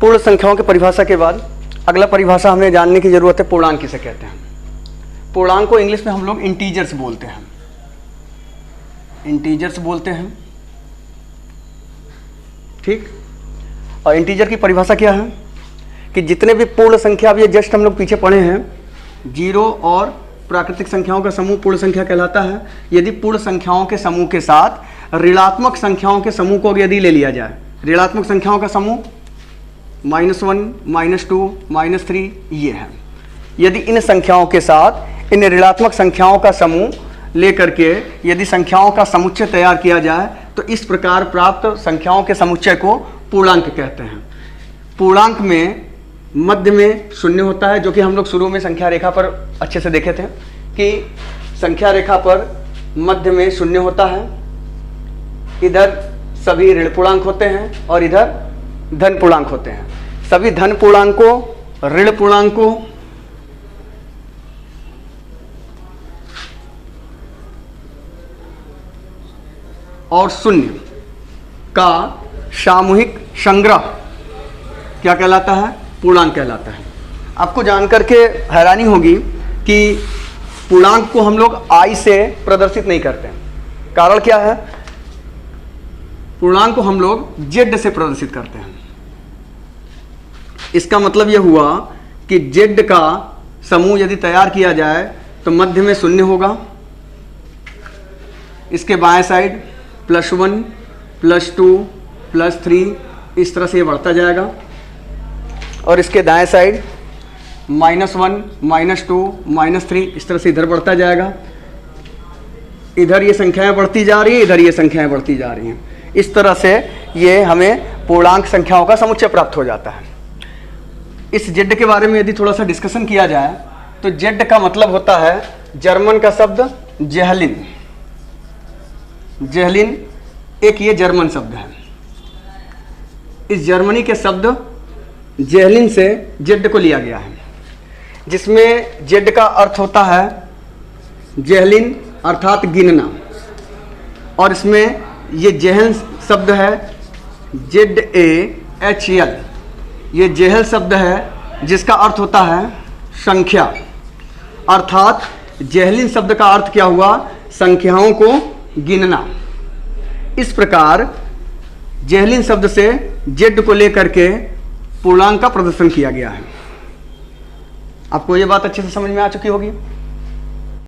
पूर्ण संख्याओं की परिभाषा के बाद अगला परिभाषा हमें जानने की जरूरत है, पूर्णांक किसे कहते हैं। पूर्णांक को इंग्लिश में हम लोग इंटीजर्स बोलते हैं, इंटीजर्स बोलते हैं, ठीक। और इंटीजर की परिभाषा क्या है कि जितने भी पूर्ण संख्या, अब ये जस्ट हम लोग पीछे पढ़े हैं, जीरो और प्राकृतिक संख्याओं का समूह पूर्ण संख्या कहलाता है। यदि पूर्ण संख्याओं के समूह के साथ ऋणात्मक संख्याओं के समूह को यदि ले लिया जाए, ऋणात्मक संख्याओं का समूह -1, -2, -3 ये है। यदि इन संख्याओं के साथ इन ऋणात्मक संख्याओं का समूह लेकर के यदि संख्याओं का समुच्चय तैयार किया जाए तो इस प्रकार प्राप्त संख्याओं के समुच्चय को पूर्णांक कहते हैं। पूर्णांक में मध्य में शून्य होता है, जो कि हम लोग शुरू में संख्या रेखा पर अच्छे से देखे थे कि संख्या रेखा पर मध्य में शून्य होता है। इधर सभी ऋण पूर्णांक होते हैं और इधर धन पूर्णांक होते हैं। सभी धन पूर्णांकों, ऋण पूर्णांकों और शून्य का सामूहिक संग्रह क्या कहलाता है? पूर्णांक कहलाता है। आपको जानकर के हैरानी होगी कि पूर्णांक को हम लोग आई से प्रदर्शित नहीं करते हैं। कारण क्या है? पूर्णांक को हम लोग जेड से प्रदर्शित करते हैं। इसका मतलब यह हुआ कि जेड का समूह यदि तैयार किया जाए तो मध्य में शून्य होगा, इसके बाएं साइड +1, +2, +3 इस तरह से ये बढ़ता जाएगा, और इसके दाएं साइड -1, -2, -3 इस तरह से इधर बढ़ता जाएगा। इधर ये संख्याएं बढ़ती जा रही हैं, इधर ये संख्याएं बढ़ती जा रही हैं। इस तरह से ये हमें पूर्णांक संख्याओं का समुच्चय प्राप्त हो जाता है। इस जेड के बारे में यदि थोड़ा सा डिस्कशन किया जाए तो जेड का मतलब होता है जर्मन का शब्द जेहलिन। जेहलिन एक ये जर्मन शब्द है। इस जर्मनी के शब्द जेहलिन से जेड को लिया गया है, जिसमें जेड का अर्थ होता है जेहलिन अर्थात गिनना, और इसमें ये जेहल शब्द है ZAHL। ये जेहल शब्द है जिसका अर्थ होता है संख्या, अर्थात जेहलिन शब्द का अर्थ क्या हुआ? संख्याओं को गिनना। इस प्रकार जेहलिन शब्द से जेड को लेकर के पूर्णांक का प्रदर्शन किया गया है। आपको ये बात अच्छे से समझ में आ चुकी होगी।